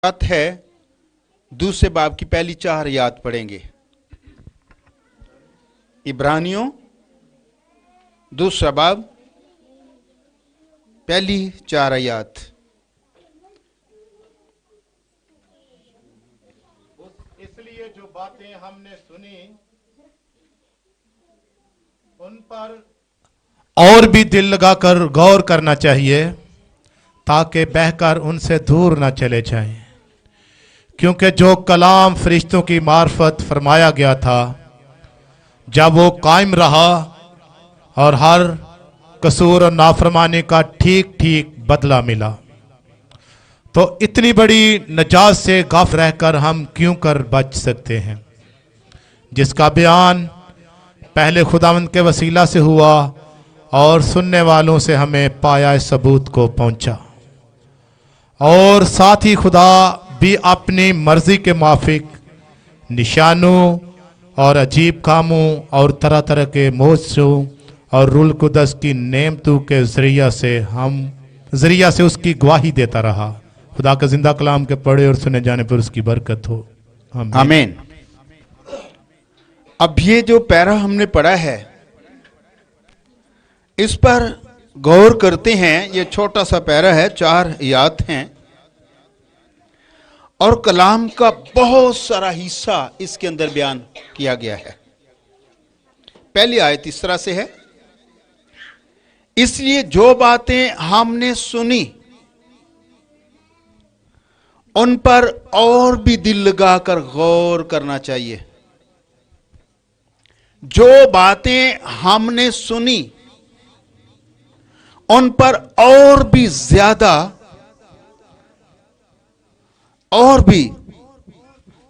बात है दूसरे बाब की पहली 4 आयत पढ़ेंगे। इब्रानियों दूसरा बाब पहली 4 आयत। इसलिए जो बातें हमने सुनी उन पर और भी दिल लगाकर गौर करना चाहिए ताकि बहकर उनसे दूर न चले जाएं, क्योंकि जो कलाम फरिश्तों की मार्फत फरमाया गया था जब वो कायम रहा और हर कसूर और नाफरमानी का ठीक ठीक बदला मिला, तो इतनी बड़ी नजात से गाफ रहकर हम क्यों कर बच सकते हैं, जिसका बयान पहले खुदावंद के वसीला से हुआ और सुनने वालों से हमें पाया सबूत को पहुंचा। और साथ ही खुदा भी अपनी मर्जी के माफिक निशानों और अजीब कामों और तरह तरह के मौजों और रूल कुदस की नेमतों के जरिया से उसकी गवाही देता रहा। खुदा का जिंदा कलाम के पढ़े और सुने जाने पर उसकी बरकत हो। आमीन। अब ये जो पैरा हमने पढ़ा है इस पर गौर करते हैं। ये छोटा सा पैरा है, 4 आयत हैं और कलाम का बहुत सारा हिस्सा इसके अंदर बयान किया गया है। पहली आयत इस तरह से है, इसलिए जो बातें हमने सुनी उन पर और भी दिल लगाकर गौर करना चाहिए। जो बातें हमने सुनी उन पर और भी ज्यादा और भी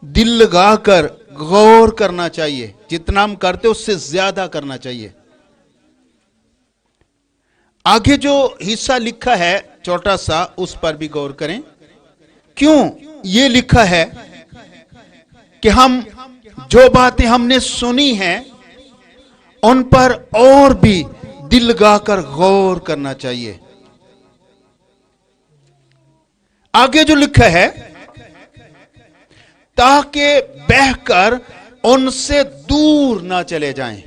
दिल लगाकर गौर करना चाहिए। जितना हम करते उससे ज्यादा करना चाहिए। आगे जो हिस्सा लिखा है छोटा सा, उस पर भी गौर करें। क्यों ये लिखा है कि हम जो बातें हमने सुनी हैं उन पर और भी दिल लगाकर गौर करना चाहिए। आगे जो लिखा है, ताकि बहकर उनसे दूर ना चले जाएं,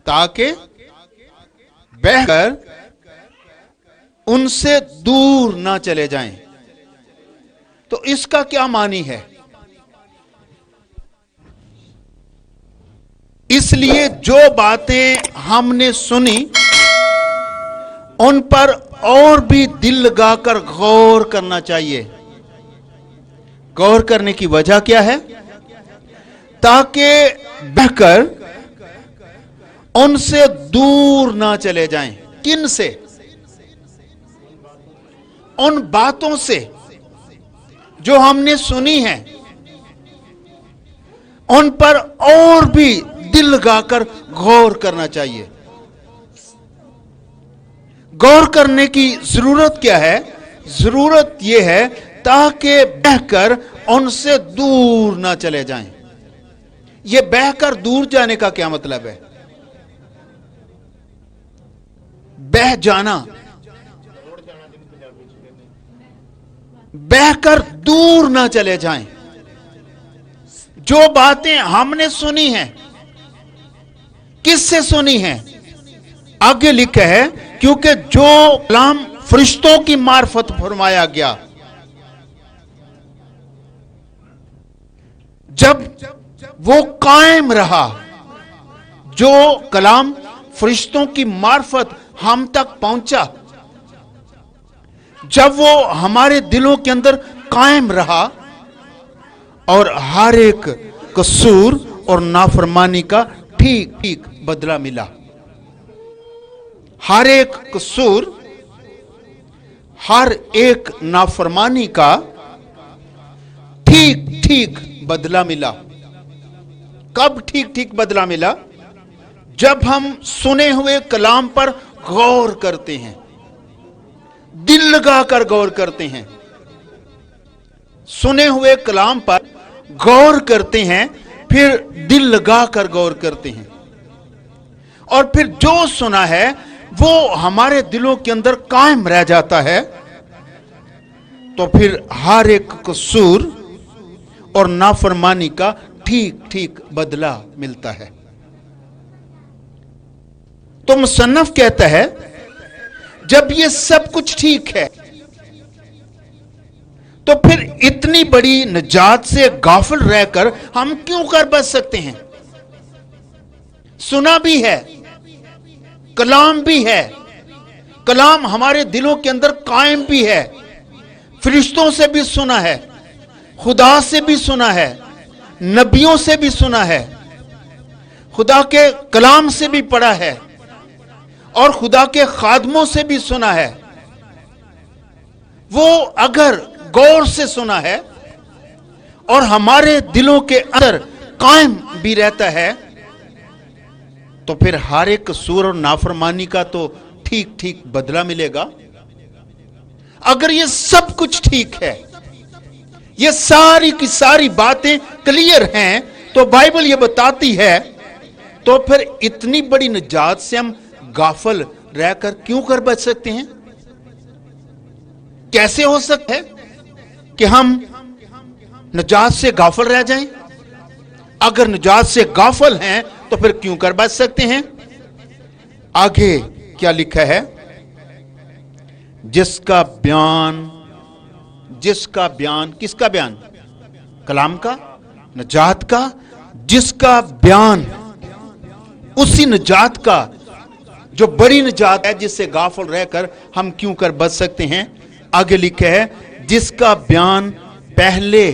ताकि बहकर उनसे दूर ना चले जाएं। तो इसका क्या मानी है? इसलिए जो बातें हमने सुनी उन पर और भी दिल लगाकर गौर करना चाहिए। गौर करने की वजह क्या है? ताकि बहकर उनसे दूर ना चले जाएं। किन से? उन बातों से जो हमने सुनी हैं उन पर और भी दिल लगाकर गौर करना चाहिए। गौर करने की जरूरत क्या है? जरूरत यह है ताकि बहकर उनसे दूर ना चले जाएं। यह बहकर दूर जाने का क्या मतलब है? बह जाना, बहकर दूर ना चले जाएं। जो बातें हमने सुनी हैं, किससे सुनी है? आगे लिखा है, क्योंकि जो कलाम फरिश्तों की मार्फत फरमाया गया। जब वो कायम रहा, जो कलाम फरिश्तों की मार्फत हम तक पहुंचा, जब वो हमारे दिलों के अंदर कायम रहा और हर एक कसूर और नाफरमानी का ठीक ठीक बदला मिला। हर एक कसूर, हर एक नाफरमानी का ठीक ठीक बदला मिला। कब ठीक ठीक बदला मिला? जब हम सुने हुए कलाम पर गौर करते हैं, दिल लगाकर गौर करते हैं। सुने हुए कलाम पर गौर करते हैं, फिर दिल लगाकर गौर करते हैं और फिर जो सुना है वो हमारे दिलों के अंदर कायम रह जाता है। तो फिर हर एक कसूर और नाफरमानी का ठीक ठीक बदला मिलता है। तो मुसन्नफ कहता है जब ये सब कुछ ठीक है तो फिर इतनी बड़ी निजात से गाफिल रहकर हम क्यों कर बच सकते हैं? सुना भी है, कलाम भी है, कलाम हमारे दिलों के अंदर कायम भी है, फरिश्तों से भी सुना है, खुदा से भी सुना है, नबियों से भी सुना है, खुदा के कलाम से भी पढ़ा है और खुदा के खादमों से भी सुना है। वो अगर गौर से सुना है और हमारे दिलों के अंदर कायम भी रहता है तो फिर हर एक कसूर और नाफरमानी का तो ठीक ठीक बदला मिलेगा। अगर ये सब कुछ ठीक है, ये सारी की सारी बातें क्लियर हैं, तो बाइबल ये बताती है तो फिर इतनी बड़ी निजात से हम गाफिल रहकर क्यों कर बच सकते हैं? कैसे हो सकता है कि हम निजात से गाफिल रह जाएं? अगर निजात से गाफिल हैं तो फिर क्यों कर बच सकते हैं? आगे क्या लिखा है? जिसका बयान किसका बयान? कलाम का, निजात का, जिसका बयान उसी निजात का जो बड़ी निजात है जिससे गाफिल रहकर हम क्यों कर बच सकते हैं। आगे लिखा है जिसका बयान पहले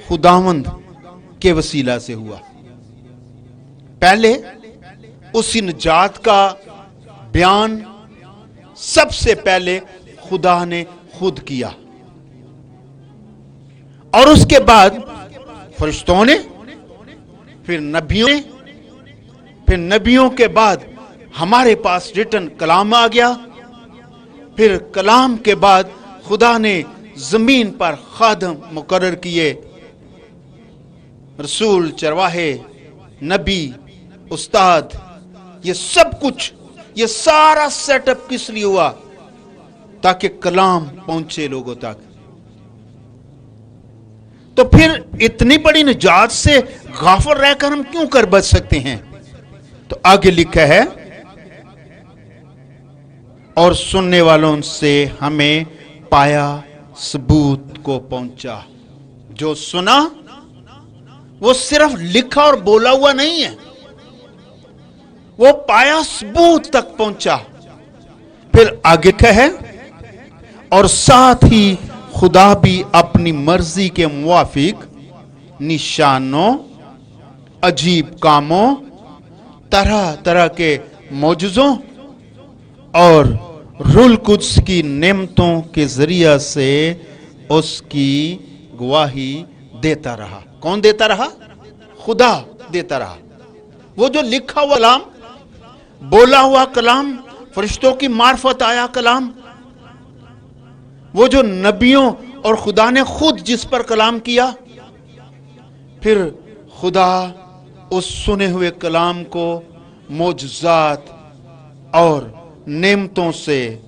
खुदावंद के वसीला से हुआ। पहले उसी निजात का बयान सबसे पहले खुदा ने खुद किया और उसके बाद फरिश्तों ने, फिर नबियों ने, फिर नबियों के बाद हमारे पास रिटन कलाम आ गया, फिर कलाम के बाद खुदा ने जमीन पर खादम मुकर्रर किए, रसूल, चरवाहे, नबी, उस्ताद। ये सब कुछ, ये सारा सेटअप किस लिए हुआ? ताकि कलाम पहुंचे लोगों तक। तो फिर इतनी बड़ी निजात से गाफिल रहकर हम क्यों कर बच सकते हैं? तो आगे लिखा है और सुनने वालों से हमें पाया सबूत को पहुंचा। जो सुना वो सिर्फ लिखा और बोला हुआ नहीं है, वो पाया सबूत तक पहुंचा। फिर आगे कहे और साथ ही खुदा भी अपनी मर्जी के मुवाफिक निशानों, अजीब कामों, तरह तरह के मौजूजों और रूल कुद्स की नेमतों के जरिया से उसकी गवाही देता रहा। कौन देता रहा? खुदा देता रहा। वो जो लिखा हुआ कलाम, बोला हुआ कलाम, फरिश्तों की मार्फत आया कलाम, वो जो नबियों और खुदा ने खुद जिस पर कलाम किया, फिर खुदा उस सुने हुए कलाम को मौजूजात और नेमतों से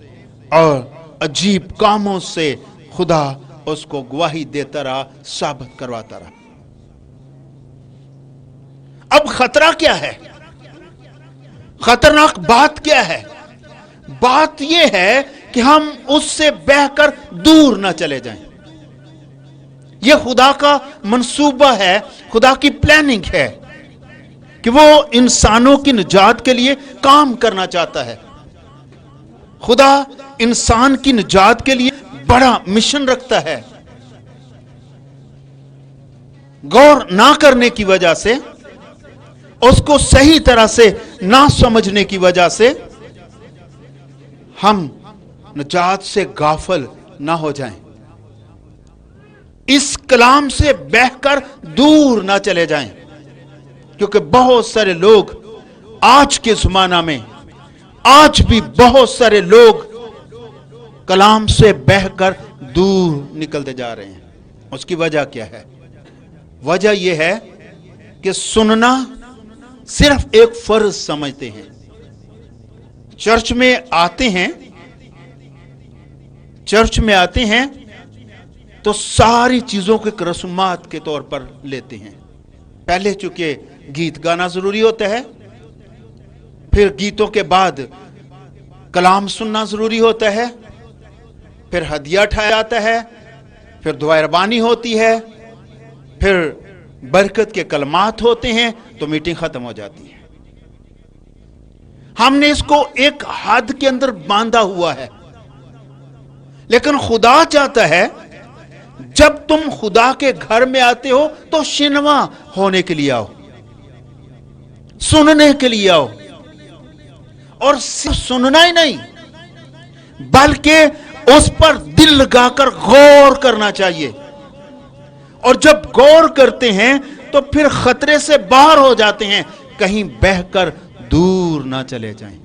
और अजीब कामों से खुदा उसको गवाही देता रहा, साबित करवाता रहा। अब खतरा क्या है? खतरनाक बात क्या है? बात यह है कि हम उससे बहकर दूर ना चले जाएं। यह खुदा का मंसूबा है, खुदा की प्लानिंग है कि वो इंसानों की निजात के लिए काम करना चाहता है। खुदा इंसान की निजात के लिए बड़ा मिशन रखता है। गौर ना करने की वजह से, उसको सही तरह से ना समझने की वजह से हम निजात से गाफिल ना हो जाएं, इस कलाम से बहकर दूर ना चले जाएं। क्योंकि बहुत सारे लोग आज के जमाना में, आज भी बहुत सारे लोग कलाम से बहकर दूर निकलते जा रहे हैं। उसकी वजह क्या है? वजह यह है कि सुनना सिर्फ एक फर्ज समझते हैं। चर्च में आते हैं तो सारी चीजों को एक रस्मात के तौर पर लेते हैं। पहले चूंकि गीत गाना जरूरी होता है, फिर गीतों के बाद कलाम सुनना जरूरी होता है, फिर हदिया उठाया जाता है, फिर दुआ रबानी होती है, फिर बरकत के कलमात होते हैं, तो मीटिंग खत्म हो जाती है। हमने इसको एक हद के अंदर बांधा हुआ है, लेकिन खुदा चाहता है जब तुम खुदा के घर में आते हो तो शिनवा होने के लिए आओ, सुनने के लिए आओ, और सिर्फ सुनना ही नहीं बल्कि उस पर दिल लगाकर गौर करना चाहिए। और जब गौर करते हैं तो फिर खतरे से बाहर हो जाते हैं, कहीं बहकर दूर ना चले जाएं।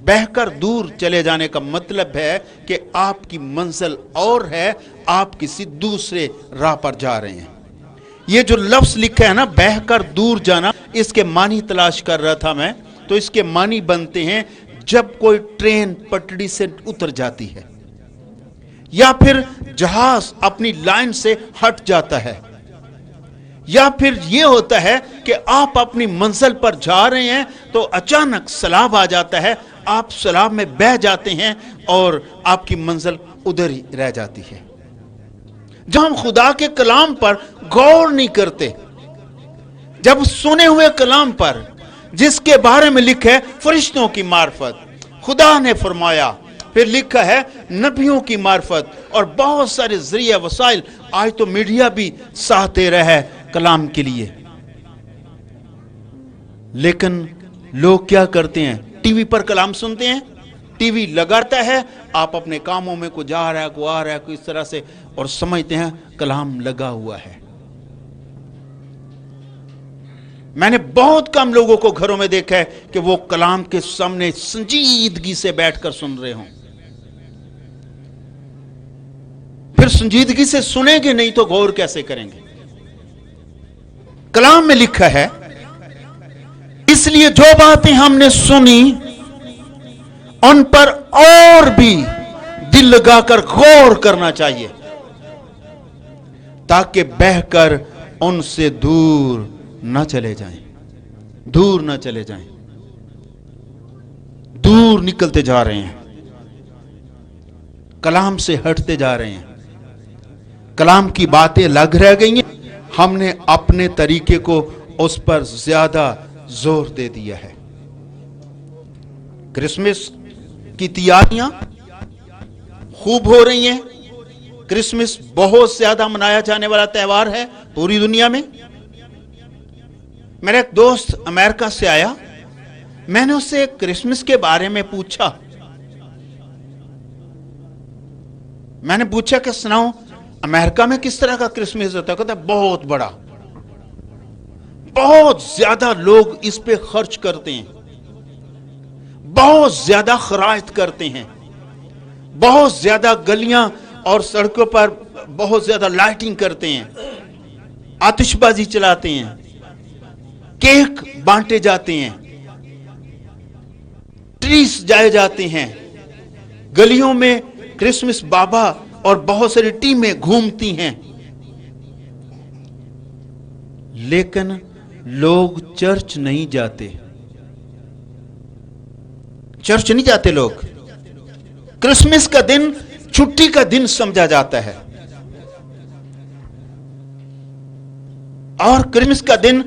बहकर दूर चले जाने का मतलब है कि आपकी मंजिल और है, आप किसी दूसरे राह पर जा रहे हैं। ये जो लफ्ज लिखा है ना, बहकर दूर जाना, इसके मानी तलाश कर रहा था मैं, तो इसके मानी बनते हैं जब कोई ट्रेन पटरी से उतर जाती है, या फिर जहाज अपनी लाइन से हट जाता है, या फिर यह होता है कि आप अपनी मंजिल पर जा रहे हैं तो अचानक सैलाब आ जाता है, आप सैलाब में बह जाते हैं और आपकी मंजिल उधर ही रह जाती है। जब हम खुदा के कलाम पर गौर नहीं करते, जब सुने हुए कलाम पर जिसके बारे में लिखा है फरिश्तों की मार्फत खुदा ने फरमाया, फिर लिखा है नबियों की मार्फत, और बहुत सारे जरिया वसाइल, आज तो मीडिया भी साथ दे रहा है कलाम के लिए, लेकिन लोग क्या करते हैं, टीवी पर कलाम सुनते हैं, टीवी लगाता है, आप अपने कामों में कोई जा रहा है, कोई आ रहा है, कोई इस तरह से, और समझते हैं कलाम लगा हुआ है। मैंने बहुत कम लोगों को घरों में देखा है कि वो कलाम के सामने संजीदगी से बैठकर सुन रहे हों। फिर संजीदगी से सुनेंगे नहीं तो गौर कैसे करेंगे? कलाम में लिखा है, इसलिए जो बातें हमने सुनी उन पर और भी दिल लगाकर गौर करना चाहिए, ताकि बहकर उनसे दूर न चले जाएं, दूर न चले जाएं। दूर निकलते जा रहे हैं, कलाम से हटते जा रहे हैं, कलाम की बातें लग रह गई हैं, हमने अपने तरीके को उस पर ज्यादा जोर दे दिया है। क्रिसमस की तैयारियां खूब हो रही हैं, क्रिसमस बहुत ज्यादा मनाया जाने वाला त्योहार है पूरी दुनिया में। मेरा एक दोस्त अमेरिका से आया, मैंने उससे क्रिसमस के बारे में पूछा, मैंने पूछा कि सुनाओ अमेरिका में किस तरह का क्रिसमस होता है? कहता है बहुत बड़ा, बहुत ज्यादा लोग इस पे खर्च करते हैं, बहुत ज्यादा खराइत करते हैं, बहुत ज्यादा गलियां और सड़कों पर बहुत ज्यादा लाइटिंग करते हैं, आतिशबाजी चलाते हैं, केक बांटे जाते हैं, ट्रीज जाए जाते हैं, गलियों में क्रिसमस बाबा और बहुत सारी टीमें घूमती हैं, लेकिन लोग चर्च नहीं जाते, चर्च नहीं जाते लोग। क्रिसमस का दिन छुट्टी का दिन समझा जाता है, और क्रिसमस का दिन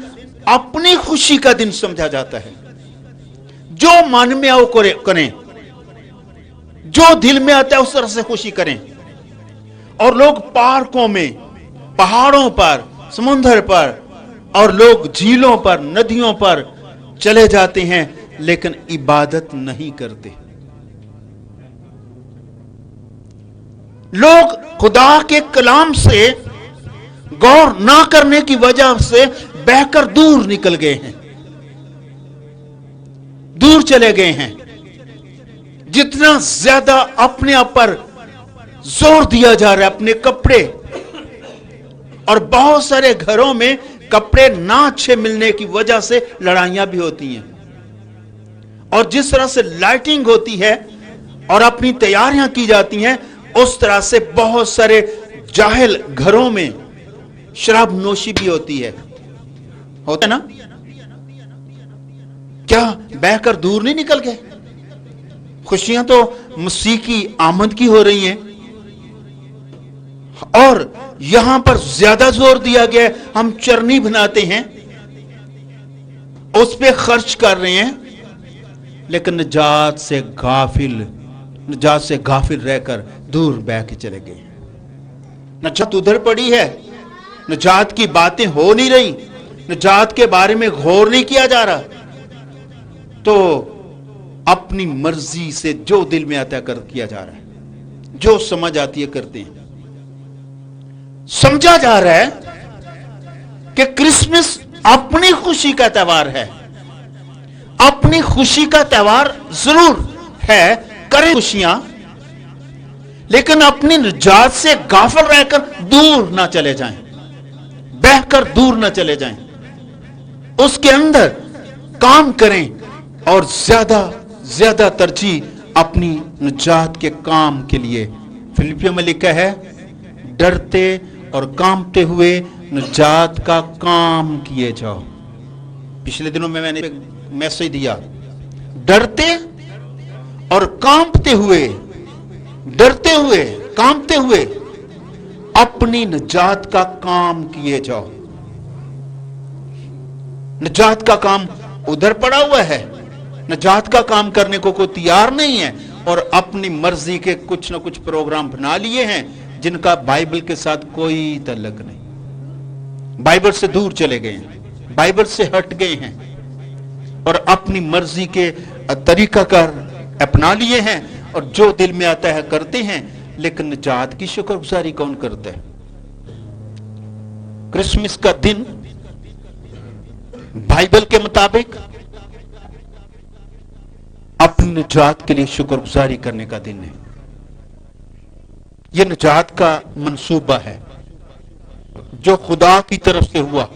अपनी खुशी का दिन समझा जाता है। जो मन में आओ करें, जो दिल में आता है उस तरह से खुशी करें। और लोग पार्कों में, पहाड़ों पर, समुद्र पर, और लोग झीलों पर, नदियों पर चले जाते हैं, लेकिन इबादत नहीं करते। लोग खुदा के कलाम से गौर ना करने की वजह से बहकर दूर निकल गए हैं, दूर चले गए हैं। जितना ज्यादा अपने आप पर जोर दिया जा रहा है, अपने कपड़े, और बहुत सारे घरों में कपड़े ना अच्छे मिलने की वजह से लड़ाइयां भी होती हैं, और जिस तरह से लाइटिंग होती है और अपनी तैयारियां की जाती हैं, उस तरह से बहुत सारे जाहिल घरों में शराब नोशी भी होती है, होता है ना? क्या बहकर दूर नहीं निकल गए? खुशियां तो मसीह की आमद की हो रही हैं, और यहां पर ज्यादा जोर दिया गया है, हम चरनी बनाते हैं, उस पे खर्च कर रहे हैं, लेकिन नजात से गाफिल रहकर दूर बह के चले गए। नजात उधर पड़ी है, नजात की बातें हो नहीं रही, नजात के बारे में गौर नहीं किया जा रहा, तो अपनी मर्जी से जो दिल में आता है किया जा रहा है, जो समझ आती है करते हैं। समझा जा रहा है कि क्रिसमस अपनी खुशी का त्योहार है, अपनी खुशी का त्योहार जरूर है, करें खुशियां, लेकिन अपनी निजात से गाफिल रहकर दूर ना चले जाएं, बहकर दूर ना चले जाएं, उसके अंदर काम करें और ज्यादा तरजीह अपनी निजात के काम के लिए। फिलिपियों में लिखा है, डरते और कांपते हुए निजात का काम किए जाओ। पिछले दिनों में मैंने एक मैसेज दिया, डरते और कांपते हुए, डरते हुए कांपते हुए अपनी निजात का काम किए जाओ। निजात का काम उधर पड़ा हुआ है, निजात का काम करने को कोई तैयार नहीं है, और अपनी मर्जी के कुछ ना कुछ प्रोग्राम बना लिए हैं जिनका बाइबल के साथ कोई ताल्लुक नहीं, बाइबल से दूर चले गए हैं, बाइबल से हट गए हैं, और अपनी मर्जी के तरीका कर अपना लिए हैं, और जो दिल में आता है करते हैं, लेकिन निजात की शुक्रगुजारी कौन करता है? क्रिसमस का दिन बाइबल के मुताबिक अपनी निजात के लिए शुक्रगुजारी करने का दिन है। यह निजात का मंसूबा है जो खुदा की तरफ से हुआ,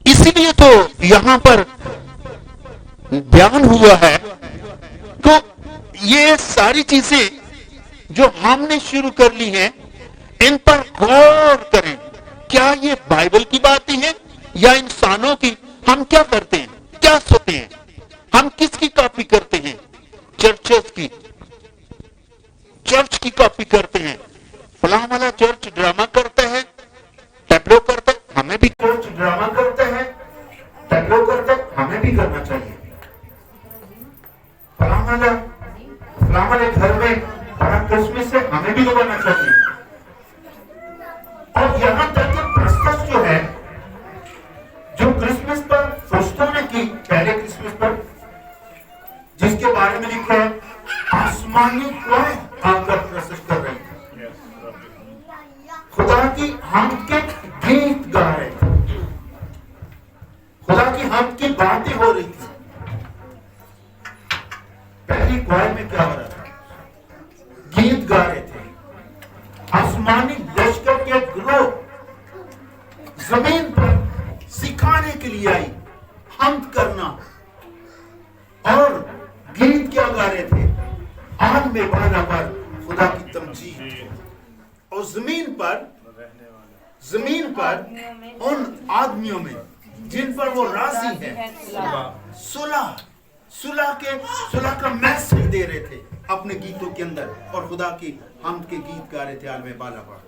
इसीलिए तो यहां पर बयान हुआ है। तो ये सारी चीजें जो हमने शुरू कर ली हैं, इन पर गौर करें, क्या ये बाइबल की बातें हैं या इंसानों की? हम क्या करते हैं, क्या सुनते हैं, हम किसकी कॉपी करते हैं? चर्चेस की, चर्च की कॉपी करते हैं। फलां वाला चर्च ड्रामा करता है, टैब्लो करता है, हमें भी चर्च ड्रामा करता है, टैब्लो करता है, हमें भी करना चाहिए। फलां वाले घर में बड़ा क्रिसमस है, हमें भी लगाना चाहिए। और यहां तक कि प्रस्तुत जो है, जो क्रिसमस पर फरिश्तों ने की, पहले क्रिसमस पर, जिसके बारे में लिखा है, आसमानी कोई आकर प्रस्तुत कर रहे थे, खुदा की हमद के गीत गा रहे थे, खुदा की हमद की बातें हो रही थी। पहली क्वायर में क्या हो रहा था? गीत गा रहे थे। आसमानी लश्कर के ग्रोह जमीन पर सिखाने के लिए आई हमद करना, और गीत क्या गा रहे थे? आग में बाला पर खुदा की तमजीद, और जमीन पर उन आदमियों में जिन पर वो राजी है, सुलह का मैसेज दे रहे थे अपने गीतों के अंदर, और खुदा की हमद के गीत गा रहे थे आलमे बाला पर।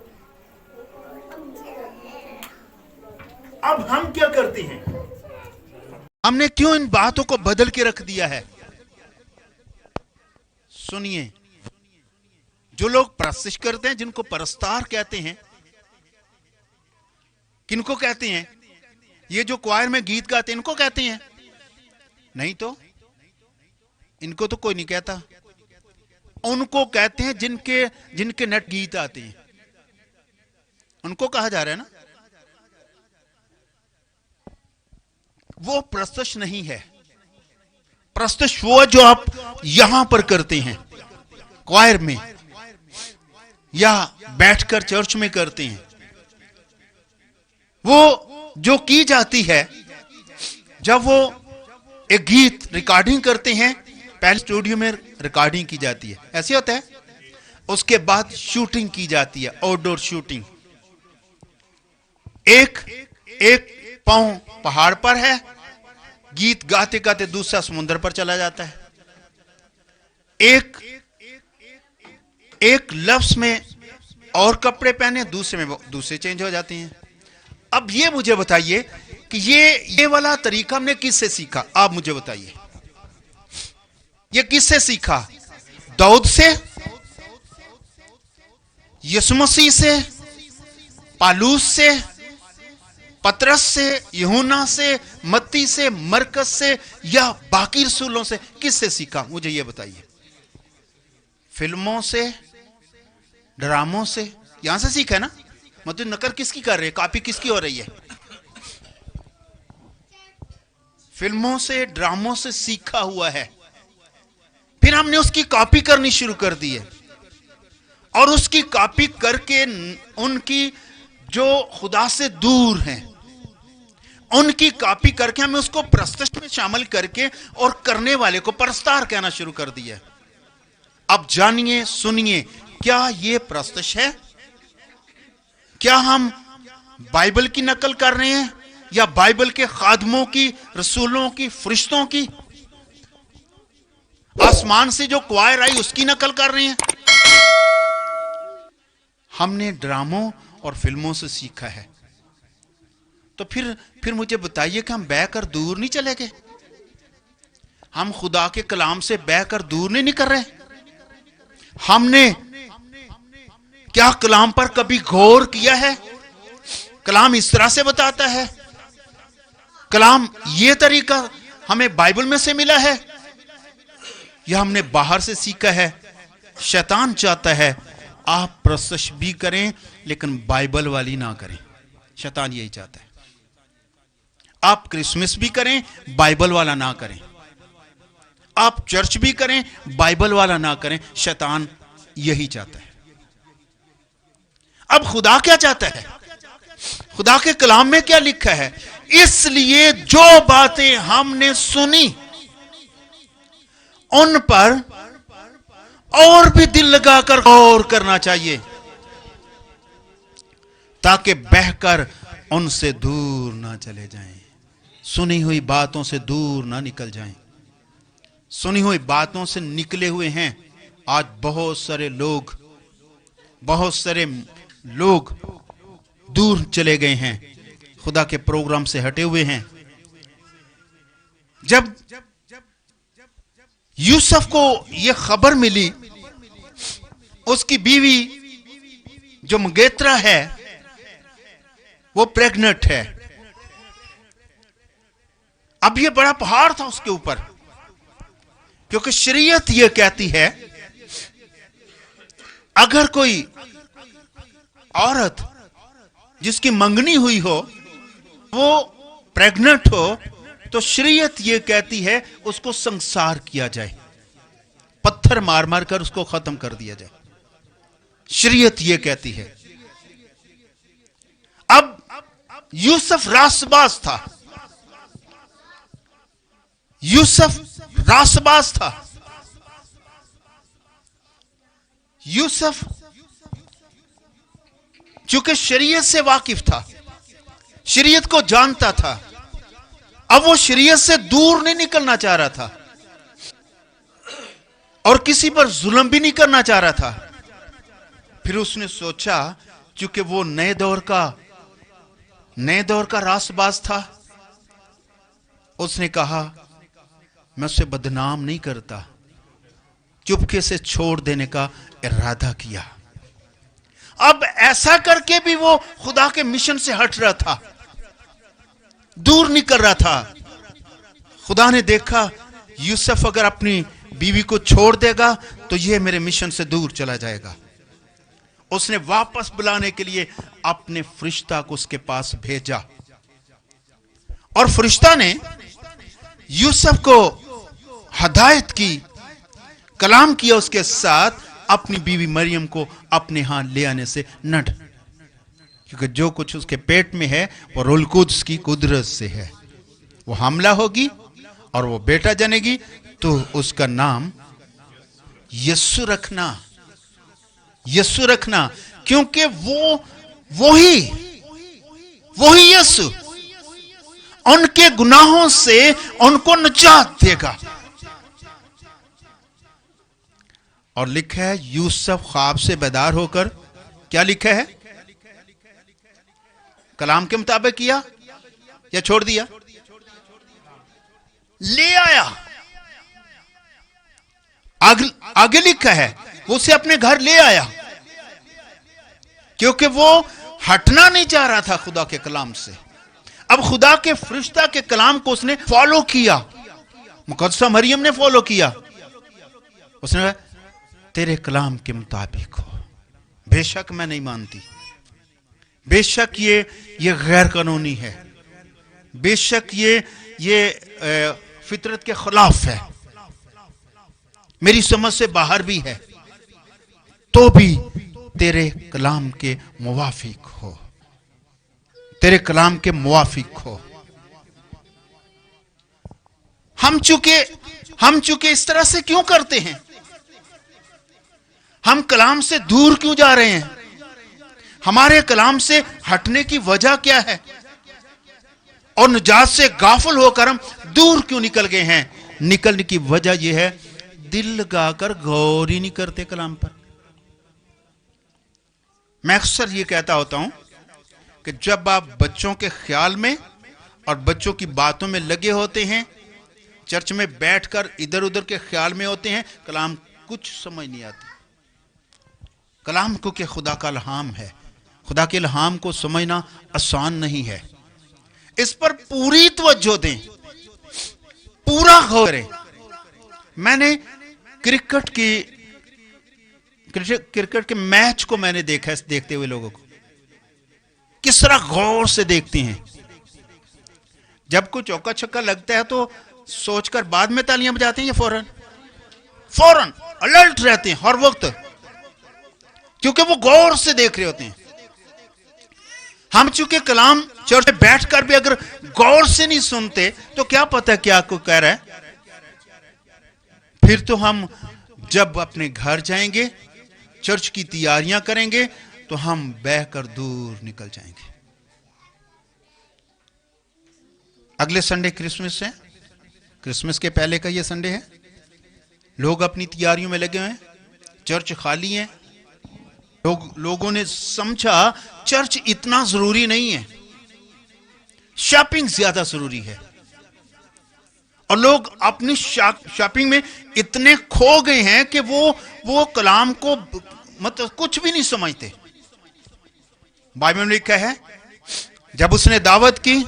अब हम क्या करते हैं? हमने क्यों इन बातों को बदल के रख दिया है? सुनिए, जो लोग प्रस्तुत करते हैं, जिनको परस्तार कहते हैं, किनको कहते हैं? ये जो क्वायर में गीत गाते हैं, इनको कहते हैं? नहीं तो इनको तो कोई नहीं कहता, उनको कहते हैं जिनके नट गीत आते हैं, उनको कहा जा रहा है ना। वो प्रस्तुत नहीं है, प्रस्तुत वो जो आप यहां पर करते हैं, क्वायर में या बैठकर चर्च में करते हैं, वो जो की जाती है, जब वो एक गीत रिकॉर्डिंग करते हैं, पहले स्टूडियो में रिकॉर्डिंग की जाती है, ऐसे होता है। اس کے بعد شوٹنگ کی جاتی ہے، آؤٹ ڈور شوٹنگ. ایک پاؤں پہاڑ پر ہے، گیت گاتے گاتے دوسرا سمندر پر چلا جاتا ہے. ایک لفظ میں اور کپڑے پہنے، دوسرے میں دوسرے چینج ہو جاتے ہیں. اب یہ مجھے بتائیے کہ یہ والا طریقہ ہم نے کس سے سیکھا؟ آپ مجھے بتائیے یہ کس سے سیکھا؟ داؤد سے، یسوع مسیح سے، پالوس سے، پترس سے، یوحنا سے، متی سے، مرکز سے، یا باقی رسولوں سے؟ کس سے سیکھا مجھے یہ بتائیے. فلموں سے، ڈراموں سے، یہاں سے سیکھا ہے نا؟ مطلب نقل کس کی کر رہے ہیں؟ کاپی کس کی ہو رہی ہے؟ فلموں سے، ڈراموں سے سیکھا ہوا ہے. پھر ہم نے اس کی کاپی کرنی شروع کر دی ہے، اور اس کی کاپی کر کے ان کی جو خدا سے دور ہیں ان کی کاپی کر کے ہمیں اس کو پرستش میں شامل کر کے اور کرنے والے کو پرستار کہنا شروع کر دیا. اب جانیے، سنیے، کیا یہ پرستش ہے؟ کیا ہم بائبل کی نقل کر رہے ہیں یا بائبل کے خادموں کی، رسولوں کی، فرشتوں کی؟ آسمان سے جو کوائر آئی اس کی نقل کر رہے ہیں؟ ہم نے ڈراموں اور فلموں سے سیکھا ہے. تو پھر مجھے بتائیے کہ ہم بہ کر دور نہیں چلے گئے؟ ہم خدا کے کلام سے بہ کر دور نہیں نکل رہے؟ ہم نے کیا کلام پر کبھی غور کیا ہے؟ کلام اس طرح سے بتاتا ہے؟ کلام یہ طریقہ ہمیں بائبل میں سے ملا ہے یا ہم نے باہر سے سیکھا ہے؟ شیطان چاہتا ہے آپ پرستش بھی کریں لیکن بائبل والی نہ کریں. شیطان یہی چاہتا ہے. آپ کرسمس بھی کریں، بائبل والا نہ کریں. آپ چرچ بھی کریں، بائبل والا نہ کریں. شیطان یہی چاہتا ہے. اب خدا کیا چاہتا ہے؟ خدا کے کلام میں کیا لکھا ہے؟ اس لیے جو باتیں ہم نے سنی ان پر اور بھی دل لگا کر غور کرنا چاہیے تاکہ بہہ کر ان سے دور نہ چلے جائیں. سنی ہوئی باتوں سے دور نہ نکل جائیں. سنی ہوئی باتوں سے نکلے ہوئے ہیں آج بہت سارے لوگ دور چلے گئے ہیں، خدا کے پروگرام سے ہٹے ہوئے ہیں. جب یوسف کو یہ خبر ملی اس کی بیوی جو مگیترا ہے وہ پریگننٹ ہے، اب یہ بڑا پہاڑ تھا اس کے اوپر، کیونکہ شریعت یہ کہتی ہے اگر کوئی عورت جس کی منگنی ہوئی ہو وہ پریگننٹ ہو تو شریعت یہ کہتی ہے اس کو سنسار کیا جائے، پتھر مار مار کر اس کو ختم کر دیا جائے. شریعت یہ کہتی ہے. اب یوسف راس باز تھا. یوسف چونکہ شریعت سے واقف تھا، شریعت کو جانتا تھا، اب وہ شریعت سے دور نہیں نکلنا چاہ رہا تھا اور کسی پر ظلم بھی نہیں کرنا چاہ رہا تھا. پھر اس نے سوچا، چونکہ وہ نئے دور کا راس باز تھا، اس نے کہا میں اسے بدنام نہیں کرتا. چپکے سے چھوڑ دینے کا ارادہ کیا. اب ایسا کر کے بھی وہ خدا کے مشن سے ہٹ رہا تھا، دور نہیں کر رہا تھا. خدا نے دیکھا یوسف اگر اپنی بیوی کو چھوڑ دے گا تو یہ میرے مشن سے دور چلا جائے گا. اس نے واپس بلانے کے لیے اپنے فرشتہ کو اس کے پاس بھیجا، اور فرشتہ نے یوسف کو ہدایت کی، کلام کیا اس کے ساتھ، اپنی بیوی مریم کو اپنے ہاں لے آنے سے نہ ڈر، کیونکہ جو کچھ اس کے پیٹ میں ہے وہ روح القدس کی قدرت سے ہے. وہ حاملہ ہوگی اور وہ بیٹا جنے گی تو اس کا نام یسوع رکھنا. यीशु रखना, क्योंकि वही यीशु उनके गुनाहों से उनको निजात देगा। और लिखा है यूसुफ ख्वाब से बेदार होकर, क्या लिखा है, कलाम के मुताबिक किया या छोड़ दिया? ले आया। आगे लिखा है वो उसे अपने घर ले आया, क्योंकि वो हटना नहीं चाह रहा था खुदा के कलाम से। अब खुदा के फरिश्ता के कलाम को उसने फॉलो किया, मुकद्दसा मरियम ने फॉलो किया। उसने कहा तेरे कलाम के मुताबिक हो। बेशक मैं नहीं मानती, बेशक ये गैर कानूनी है, बेशक ये फितरत के खिलाफ है, मेरी समझ से बाहर भी है, तो भी तेरे कलाम के मुवाफिक हो, तेरे कलाम के मुवाफिक हो। हम चूंकि इस तरह से क्यों करते हैं? हम कलाम से दूर क्यों जा रहे हैं? हमारे कलाम से हटने की वजह क्या है? और निजात से गाफिल होकर हम दूर क्यों निकल गए हैं? निकलने की वजह यह है दिल लगाकर गौर ही नहीं करते कलाम पर। मैं अक्सर ये कहता होता हूं कि जब आप बच्चों के ख्याल में और बच्चों की बातों में लगे होते हैं, चर्च में बैठकर इधर उधर के ख्याल में होते हैं, कलाम कुछ समझ नहीं आती। कलाम को कि खुदा का इल्हाम है, खुदा के इल्हाम को समझना आसान नहीं है। इस पर पूरी तवज्जो दें, पूरा गौर करें। मैंने क्रिकेट के मैच को मैंने देखा, देखते हुए लोगों को किस तरह गौर से देखते हैं। जब कोई चौका छक्का लगता है तो सोचकर बाद में तालियां बजाते हैं, या फौरन अलर्ट रहते हैं हर वक्त, क्योंकि वो गौर से देख रहे होते हैं। हम चूंकि कलाम चर्च में बैठकर भी अगर गौर से नहीं सुनते तो क्या पता क्या को कह रहा है। फिर तो हम जब अपने घर जाएंगे, चर्च की तैयारियां करेंगे, तो हम बहकर दूर निकल जाएंगे। अगले संडे क्रिसमस है, क्रिसमस के पहले का ये संडे है। लोग अपनी तैयारियों में लगे हुए हैं, चर्च खाली है। लोगों ने समझा चर्च इतना जरूरी नहीं है, शॉपिंग ज्यादा जरूरी है। और लोग अपनी शॉपिंग में इतने खो गए हैं कि वो कलाम को मतलब कुछ भी नहीं समझते। बाइबल में लिखा है जब उसने दावत की,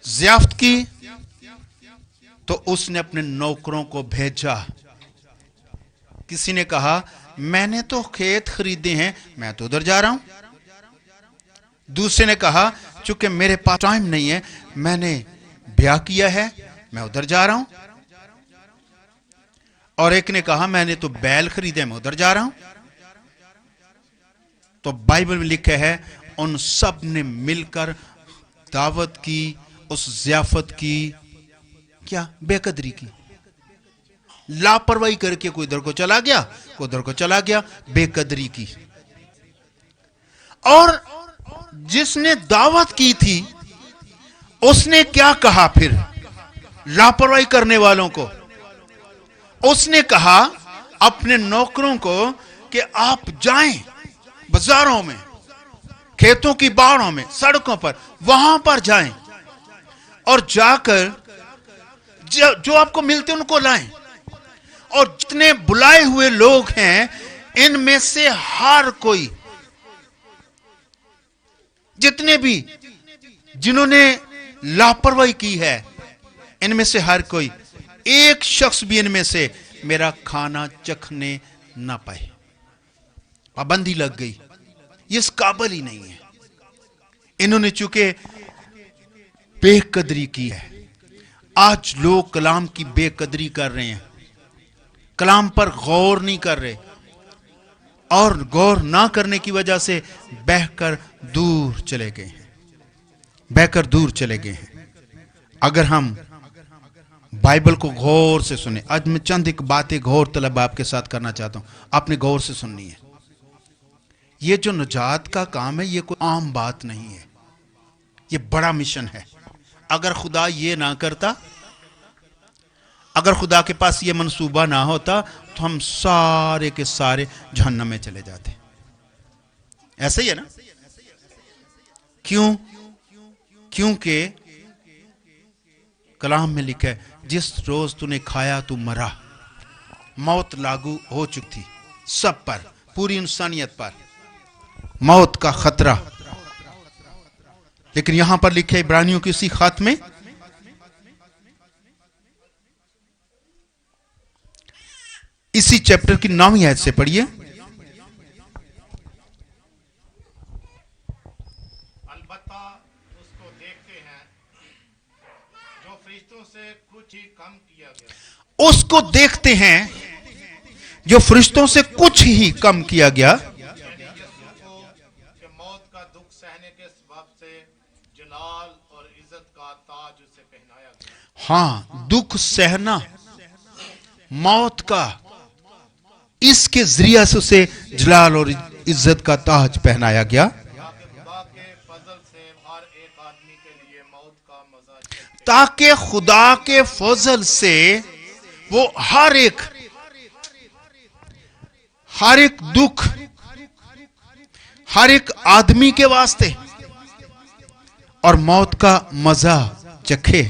ज़ियाफत की, तो उसने अपने नौकरों को भेजा। किसी ने कहा मैंने तो खेत खरीदे हैं, मैं तो उधर जा रहा हूं। दूसरे ने कहा चूंकि मेरे पास टाइम नहीं है, मैंने ब्याह किया है, मैं उधर जा रहा हूं। और एक ने कहा मैंने तो बैल खरीदे, मैं उधर जा रहा हूं। तो बाइबल में लिखा है उन सब ने मिलकर दावत की, उस ज़ियाफत की क्या बेकदरी की, लापरवाही करके कोई इधर को चला गया, कोई उधर को चला गया, बेकदरी की। और जिसने दावत की थी उसने क्या कहा फिर लापरवाही करने वालों को? उसने कहा अपने नौकरों को कि आप जाएं बाजारों में, खेतों की बाड़ों में, सड़कों पर, वहां पर जाएं और जाकर जो आपको मिलते उनको लाएं। और जितने बुलाए हुए लोग हैं इनमें से हर कोई, जितने भी जिन्होंने लापरवाही की है, इनमें से हर कोई, एक शख्स भी इनमें से मेरा खाना चखने ना पाए। पाबंदी लग गई, ये इस काबिल ही नहीं है। इन्होंने चूंकि बेकदरी की है। आज लोग कलाम की बेकदरी कर रहे हैं, कलाम पर गौर नहीं कर रहे, और गौर ना करने की वजह से बहकर दूर चले गए हैं, बहकर दूर चले गए हैं। अगर हम बाइबल को गौर से सुने, आज मैं चंद एक बातें गौर तलब आपके साथ करना चाहता हूं, आपने गौर से सुननी है। یہ جو نجات کا کام ہے یہ کوئی عام بات نہیں ہے، یہ بڑا مشن ہے۔ اگر خدا یہ نہ کرتا، اگر خدا کے پاس یہ منصوبہ نہ ہوتا تو ہم سارے کے سارے جہنم میں چلے جاتے۔ ایسا ہی ہے نا؟ کیوں؟ کیونکہ کلام میں لکھا ہے جس روز تو نے کھایا تو مرا، موت لاگو ہو چکی تھی سب پر، پوری انسانیت پر موت کا خطرہ۔ لیکن یہاں پر لکھے عبرانیوں کی اسی خط میں اسی چیپٹر کی 9ویں آیت سے پڑھیے۔ البتہ اس کو دیکھتے ہیں جو فرشتوں سے کچھ ہی کم کیا گیا، اس کو دیکھتے ہیں جو فرشتوں سے کچھ ہی کم کیا گیا، یعنی یسوع کو کہ موت کا دکھ سہنے کے سبب سے جلال اور عزت کا تاج اسے پہنایا گیا۔ ہاں، دکھ سہنا، موت کا، اس کے ذریعہ سے اسے جلال اور عزت کا تاج پہنایا گیا، تاکہ خدا کے فضل سے ہر ایک آدمی کے لیے موت کا مزہ چکھے۔ تاکہ خدا کے فضل سے وہ ہر ایک دکھ، ہر ایک آدمی کے واسطے اور موت کا مزہ چکھے،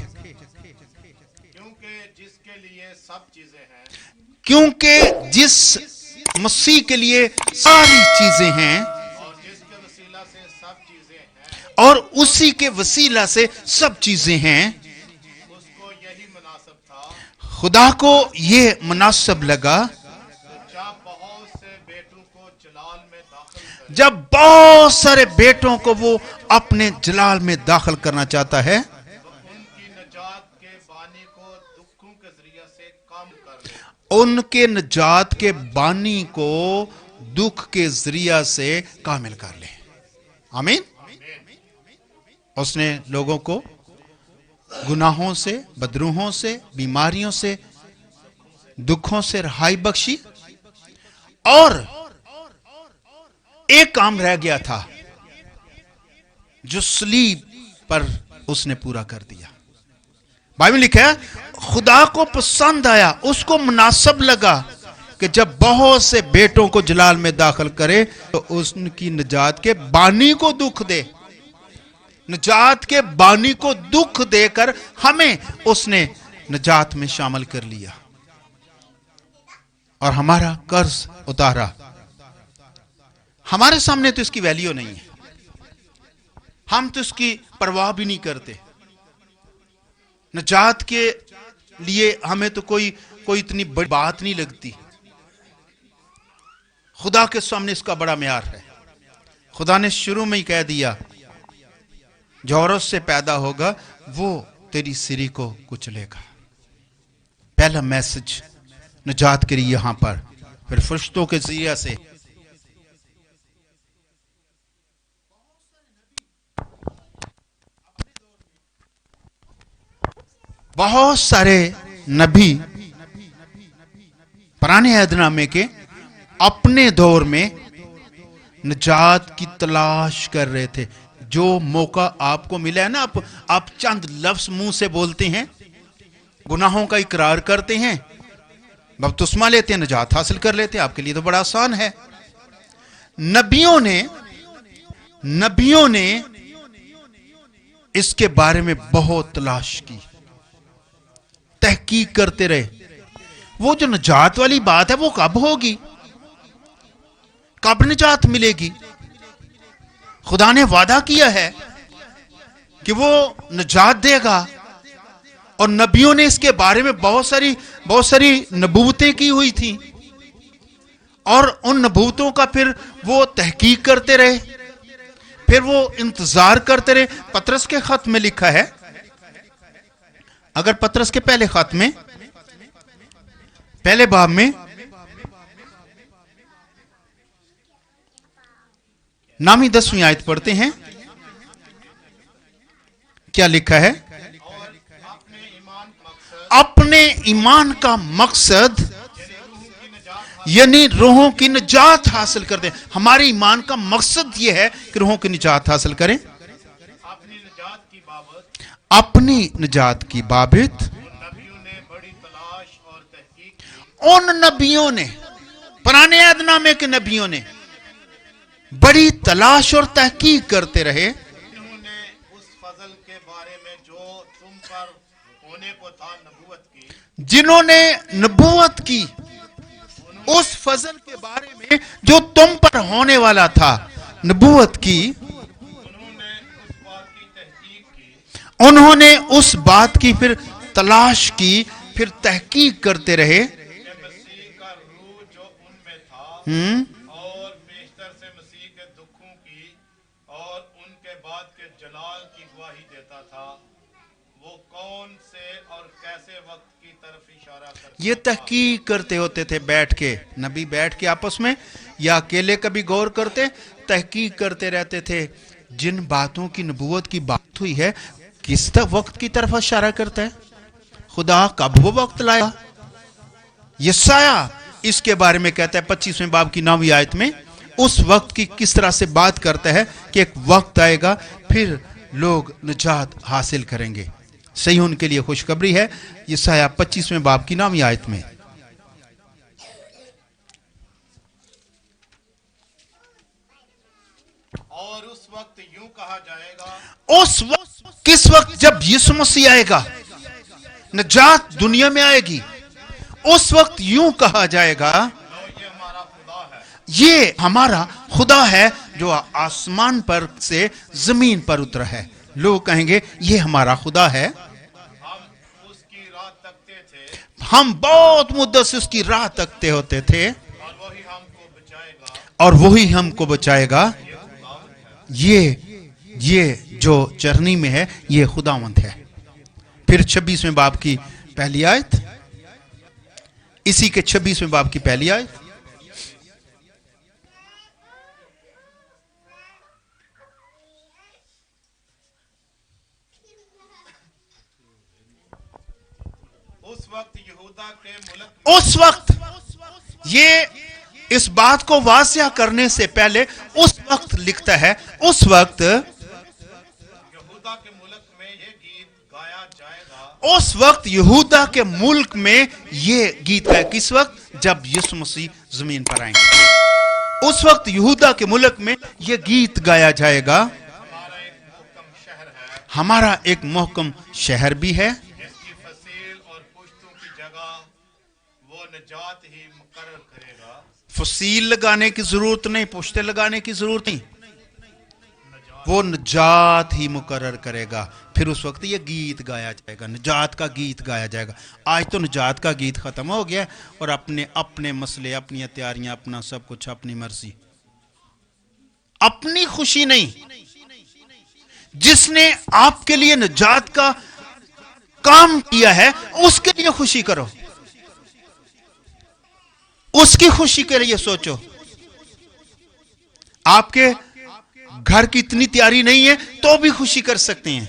کیونکہ جس کے لیے سب چیزیں ہیں، کیونکہ جس مسیح کے لیے ساری چیزیں ہیں اور جس کے وسیلہ سے سب چیزیں ہیں، اور اسی کے وسیلہ سے سب چیزیں ہیں، اس کو یہی مناسب تھا خدا کو یہ مناسب لگا جب بہت سے بیٹوں کو جلال میں داخل کرے، جب بہت سارے بیٹوں کو وہ اپنے جلال میں داخل کرنا چاہتا ہے، ان کی نجات کے بانی کو دکھوں کے ذریعے سے کم کر لے۔ ان کے نجات کے بانی کو دکھ کے ذریعہ سے کامل کر لے۔ آمین۔ اس نے لوگوں کو گناہوں سے، بدروہوں سے، بیماریوں سے، دکھوں سے رہائی بخشی، اور ایک کام رہ گیا تھا جو صلیب پر اس نے پورا کر دیا۔ بائبل لکھا ہے خدا کو پسند آیا، اس کو مناسب لگا کہ جب بہت سے بیٹوں کو جلال میں داخل کرے تو اس کی نجات کے بانی کو دکھ دے، نجات کے بانی کو دکھ دے کر ہمیں اس نے نجات میں شامل کر لیا اور ہمارا قرض اتارا۔ ہمارے سامنے تو اس کی ویلیو نہیں ہے، ہم تو اس کی پرواہ بھی نہیں کرتے۔ نجات کے لیے ہمیں تو کوئی اتنی بڑی بات نہیں لگتی۔ خدا کے سامنے اس کا بڑا معیار ہے۔ خدا نے شروع میں ہی کہہ دیا جو عورت سے پیدا ہوگا وہ تیری سری کو کچلے گا۔ پہلا میسج نجات کے لیے یہاں پر، پھر فرشتوں کے ذریعہ سے بہت سارے نبی پرانے عہد نامے کے اپنے دور میں نجات کی تلاش کر رہے تھے۔ جو موقع آپ کو ملا ہے نا، آپ چند لفظ منہ سے بولتے ہیں، گناہوں کا اقرار کرتے ہیں، بپتسمہ لیتے ہیں، نجات حاصل کر لیتے ہیں، آپ کے لیے تو بڑا آسان ہے۔ نبیوں نے اس کے بارے میں بہت تلاش کی، تحقیق کرتے رہے۔ وہ جو نجات والی بات ہے وہ کب ہوگی، کب نجات ملے گی؟ خدا نے وعدہ کیا ہے کہ وہ نجات دے گا، اور نبیوں نے اس کے بارے میں بہت ساری نبوتیں کی ہوئی تھیں، اور ان نبوتوں کا پھر وہ تحقیق کرتے رہے، پھر وہ انتظار کرتے رہے۔ پطرس کے خط میں لکھا ہے، اگر پطرس کے پہلے خط میں پہلے باب میں 9ویں 10ویں آیت پڑھتے ہیں، کیا لکھا ہے؟ اپنے ایمان کا مقصد یعنی روحوں کی نجات حاصل کرتے ہیں. ہمارے ایمان کا مقصد یہ ہے کہ روحوں کی نجات حاصل کریں. اپنی نجات کی بابت اپنی نجات کی بابت نبیوں نے بڑی تلاش اور تحقیق کی. ان نبیوں نے، پرانے عہد نامے کے نبیوں نے بڑی تلاش اور تحقیق کرتے رہے. انہوں نے اس فضل کے بارے میں جو تم پر ہونے کو تھا نبوت کی. جنہوں نے نبوت کی اس فضل کے بارے میں جو تم پر ہونے والا تھا، نبوت کی. انہوں نے اس بات کی تحقیق کی انہوں نے اس بات کی پھر تلاش کی، پھر تحقیق کرتے رہے. کہ مسیح کا روح جو ان میں تھا اور بیشتر سے مسیح کے دکھوں کی اور ان کے بعد کے جلال کی گواہی دیتا تھا، وہ کون سے اور کیسے وقت کی طرف اشارہ کرتا یہ تحقیق کرتے ہوتے تھے بیٹھ کے، نبی بیٹھ کے آپس میں یا اکیلے کبھی غور کرتے، تحقیق کرتے رہتے تھے. جن باتوں کی نبوت کی بات ہوئی ہے کس وقت کی طرف اشارہ کرتا ہے؟ خدا کب وہ وقت لایا؟ یسایہ اس کے بارے میں کہتا ہے 25ویں باب کی 9ویں آیت میں، اس وقت کی کس طرح سے بات کرتا ہے کہ ایک وقت آئے گا پھر لوگ نجات حاصل کریں گے. صحیح ان کے لیے خوشخبری ہے. یسایہ 25ویں باب کی 9ویں آیت میں. اور اس وقت یوں کہا جائے گا. اس وقت کس وقت؟ جب یسوع مسیح آئے گا، نجات دنیا میں آئے گی. اس وقت یوں کہا جائے گا، یہ ہمارا خدا ہے. یہ ہمارا خدا ہے جو آسمان پر سے زمین پر اترا ہے. لوگ کہیں گے یہ ہمارا خدا ہے. ہم اس کی راہ تکتے تھے ہم بہت مدت سے اس کی راہ تکتے ہوتے تھے اور وہی ہم کو بچائے گا. اور وہی ہم کو بچائے گا. یہ جو چرنی میں ہے یہ خداوند ہے. پھر 26ویں باب کی پہلی آیت، اسی کے 26ویں باب کی پہلی آیت. اس وقت یہودا کے ملک میں اس وقت، یہ اس بات کو واضح کرنے سے پہلے اس وقت لکھتا ہے، اس وقت، یہودا کے ملک میں یہ گیت گایا جائے گا. اس وقت یہودا کے ملک میں یہ گیت گائے. کس وقت؟ جب یسوع مسیح زمین پر آئیں گے. اس وقت یہودا کے ملک میں یہ گیت گایا جائے گا. ہمارا ایک محکم شہر ہے ہمارا ایک محکم شہر بھی ہے، جس کی فصیل اور پشتوں کی جگہ وہ نجات ہی مقرر کرے گا. فصیل لگانے کی ضرورت نہیں، پشتے لگانے کی ضرورت نہیں، وہ نجات ہی مقرر کرے گا. پھر اس وقت یہ گیت گایا جائے گا، نجات کا گیت گایا جائے گا. آج تو نجات کا گیت ختم ہو گیا اور اپنے مسئلے، اپنی تیاریاں، اپنا سب کچھ، اپنی مرضی، اپنی خوشی نہیں. جس نے آپ کے لیے نجات کا کام کیا ہے اس کے لیے خوشی کرو، اس کی خوشی کے لیے سوچو. آپ کے گھر کی اتنی تیاری نہیں ہے تو بھی خوشی کر سکتے ہیں.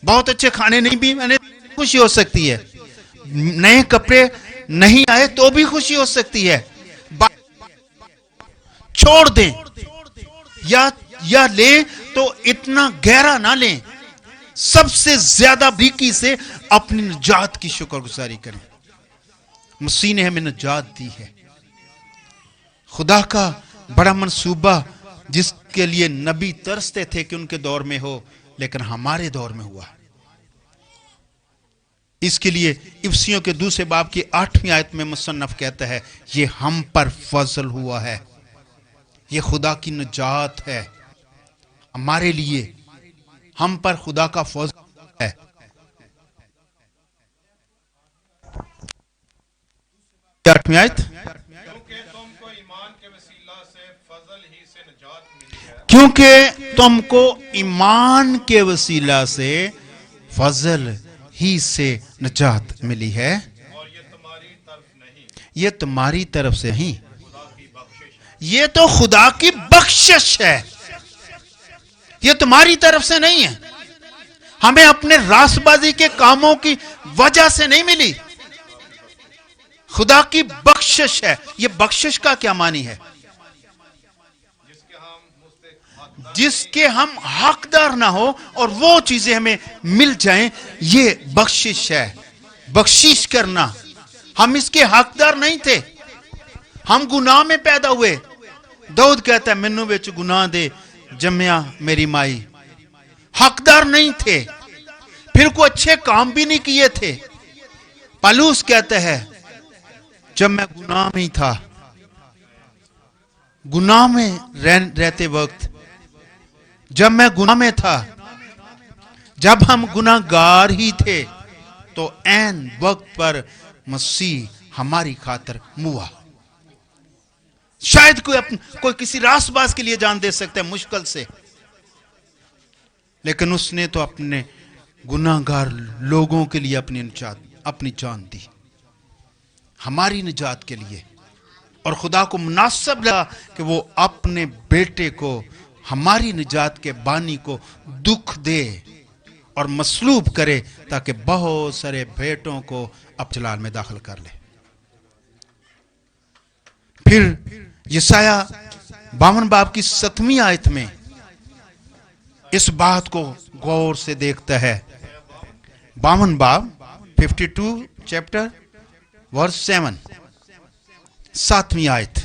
بہت اچھے کھانے نہیں بھی میں نے خوشی ہو سکتی ہے. نئے کپڑے نہیں آئے تو بھی خوشی ہو سکتی ہے. چھوڑ دیں یا لیں تو اتنا گہرا نہ لیں. سب سے زیادہ بریکی سے اپنی نجات کی شکر گزاری کریں. مسیح نے ہمیں نجات دی ہے. خدا کا بڑا منصوبہ جس کے لیے نبی ترستے تھے کہ ان کے دور میں ہو، لیکن ہمارے دور میں ہوا. اس کے لیے افسیوں کے 2 باب کی 8ویں آیت میں مصنف کہتا ہے یہ ہم پر فضل ہوا ہے، یہ خدا کی نجات ہے ہمارے لیے، ہم پر خدا کا فضل ہے. آٹھویں آیت، کیونکہ تم کو ایمان کے وسیلہ سے فضل ہی سے نجات ملی ہے. کیونکہ تم کو ایمان کے وسیلہ سے فضل ہی سے نجات ملی ہے. اور یہ تمہاری طرف نہیں، یہ تمہاری طرف سے ہی، خدا کی بخشش ہے. یہ تو خدا کی بخشش ہے، یہ تمہاری طرف سے نہیں ہے. ہمیں اپنے راست بازی کے کاموں کی وجہ سے نہیں ملی. خدا کی بخشش ہے. یہ بخشش کا کیا معنی ہے؟ جس کے ہم حقدار نہ ہو اور وہ چیزیں ہمیں مل جائیں، یہ بخشش ہے. بخشش کرنا. ہم اس کے حقدار نہیں تھے، ہم گناہ میں پیدا ہوئے. داؤد کہتا ہے مینوں وچ گناہ دے جمیا میری مائی. حقدار نہیں تھے، پھر کوئی اچھے کام بھی نہیں کیے تھے. پالوس کہتا ہے جب میں گناہ میں ہی تھا، گناہ میں رہتے وقت، جب میں گناہ میں تھا، جب ہم گناہ گار ہی تھے، تو عین وقت پر مسیح ہماری خاطر موا. شاید کوئی کسی راست باز کے لیے جان دے سکتا ہے مشکل سے، لیکن اس نے تو اپنے گناہ گار لوگوں کے لیے اپنی جان دی، ہماری نجات کے لیے. اور خدا کو مناسب لگا کہ وہ اپنے بیٹے کو، ہماری نجات کے بانی کو دکھ دے اور مصلوب کرے تاکہ بہت سارے بیٹوں کو اب جلال میں داخل کر لے. پھر یسایہ 52 باب کی 7ویں آیت میں اس بات کو غور سے دیکھتا ہے. 52 باب 52 چیپٹر ورس 7، 7ویں آیت.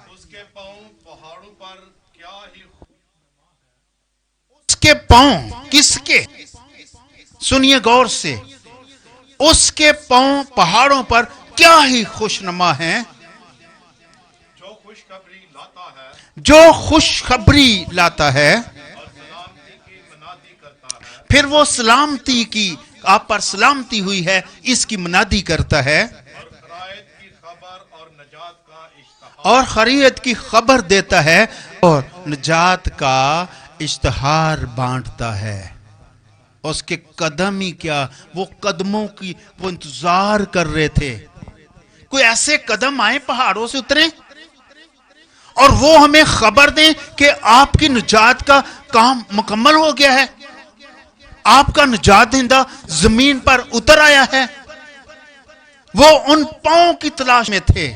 اس کے پاؤں پہاڑوں پر کیا ہی، اس کے پاؤں کس کے؟ سنیے غور سے. اس کے پاؤں پہاڑوں پر کیا ہی خوشنما ہیں، جو خوشخبری لاتا ہے جو خوشخبری لاتا ہے، اور سلامتی کی منادی کرتا ہے. پھر وہ سلامتی کی، آپ پر سلامتی ہوئی ہے، اس کی منادی کرتا ہے، اور خیرات کی خبر اور نجات کا اشتہار، اور خیریت کی خبر دیتا ہے اور نجات کا اشتہار بانٹتا ہے. اس کے قدم ہی کیا، وہ قدموں کی وہ انتظار کر رہے تھے. کوئی ایسے قدم آئے پہاڑوں سے اتریں اور وہ ہمیں خبر دیں کہ آپ کی نجات کا کام مکمل ہو گیا ہے، آپ کا نجات دہندہ زمین پر اتر آیا ہے. وہ ان پاؤں کی تلاش میں تھے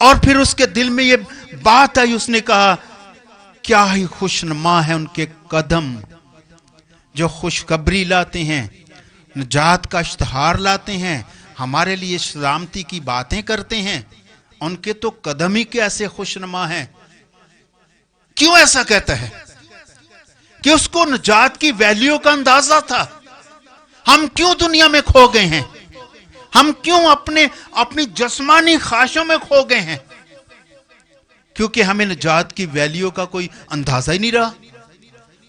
اور پھر اس کے دل میں یہ بات آئی. اس نے کہا کیا ہی خوشنما ہے ان کے قدم جو خوشخبری لاتے ہیں، نجات کا اشتہار لاتے ہیں، ہمارے لیے سلامتی کی باتیں کرتے ہیں. ان کے تو قدم ہی کیسے خوشنما ہیں. کیوں ایسا کہتا ہے؟ کہ اس کو نجات کی ویلیو کا اندازہ تھا. ہم کیوں دنیا میں کھو گئے ہیں؟ ہم کیوں اپنی جسمانی خواہشوں میں کھو گئے ہیں؟ کیونکہ ہمیں نجات کی ویلیو کا کوئی اندازہ ہی نہیں رہا.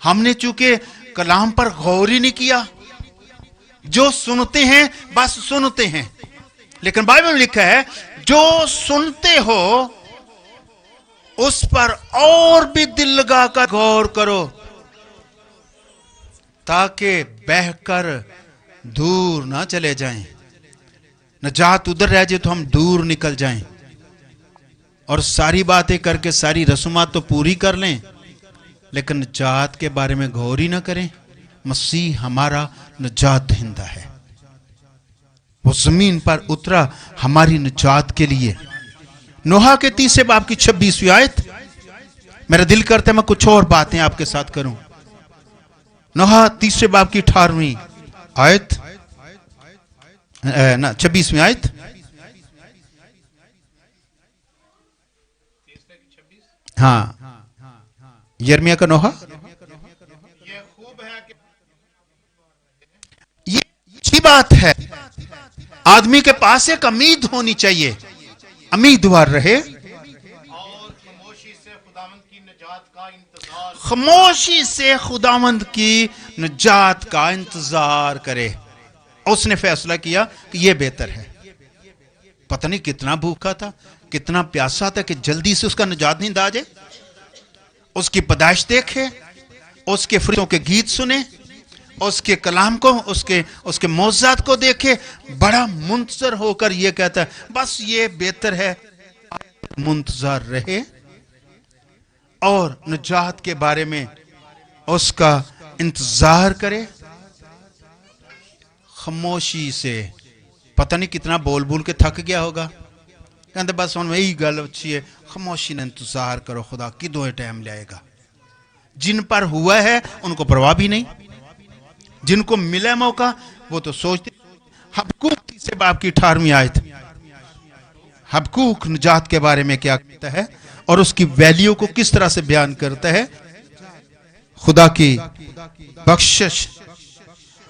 ہم نے چونکہ کلام پر غور ہی نہیں کیا، جو سنتے ہیں بس سنتے ہیں. لیکن بائبل میں لکھا ہے جو سنتے ہو اس پر اور بھی دل لگا کر غور کرو تاکہ بہہ کر دور نہ چلے جائیں. نجات ادھر رہ جائے تو ہم دور نکل جائیں اور ساری باتیں کر کے ساری رسومات تو پوری کر لیں، لیکن نجات کے بارے میں غور ہی نہ کریں. مسیح ہمارا نجات دہندہ ہے، وہ زمین پر اترا ہماری نجات کے لیے. نوح کے 3 باب کی 26ویں آیت. میرا دل کرتا ہے میں کچھ اور باتیں آپ کے ساتھ کروں. نوح 3 باب کی 18ویں آیت، 26ویں آیت. ہاں، یرمیا کا نوحہ. یہ خوب ہے کہ یہ اچھی بات ہے، آدمی کے پاس ایک امید ہونی چاہیے، امیدوار رہے، اور خاموشی سے خداوند کی نجات کا انتظار، خاموشی سے خداوند کی نجات کا انتظار کرے. اس نے فیصلہ کیا کہ یہ بہتر ہے. پتہ نہیں کتنا بھوکا تھا، کتنا پیاسا تھا کہ جلدی سے اس کا نجات نیند آ جائے. اس کی پیدائش دیکھے، اس کے فرشتوں کے گیت سنے، اس کے کلام کو، اس کے معجزات کو دیکھے. بڑا منتظر ہو کر یہ کہتا ہے بس یہ بہتر ہے. منتظر رہے اور نجات کے بارے میں اس کا انتظار کرے، خاموشی سے पता नहीं कितना बोल बोल के थक गया होगा, कहते बस हम यही गल अच्छी है, खामोशी ने इंतजार करो, खुदा किदों ये टाइम लाएगा। जिन पर हुआ है उनको परवाह भी नहीं, जिनको मिला मौका वो तो सोचते। हबकूक तीसरे बाब की 18वीं आयत, हबकूक निजात के बारे में क्या कहता है और उसकी वैल्यू को किस तरह से बयान करता है, खुदा की बख्शिश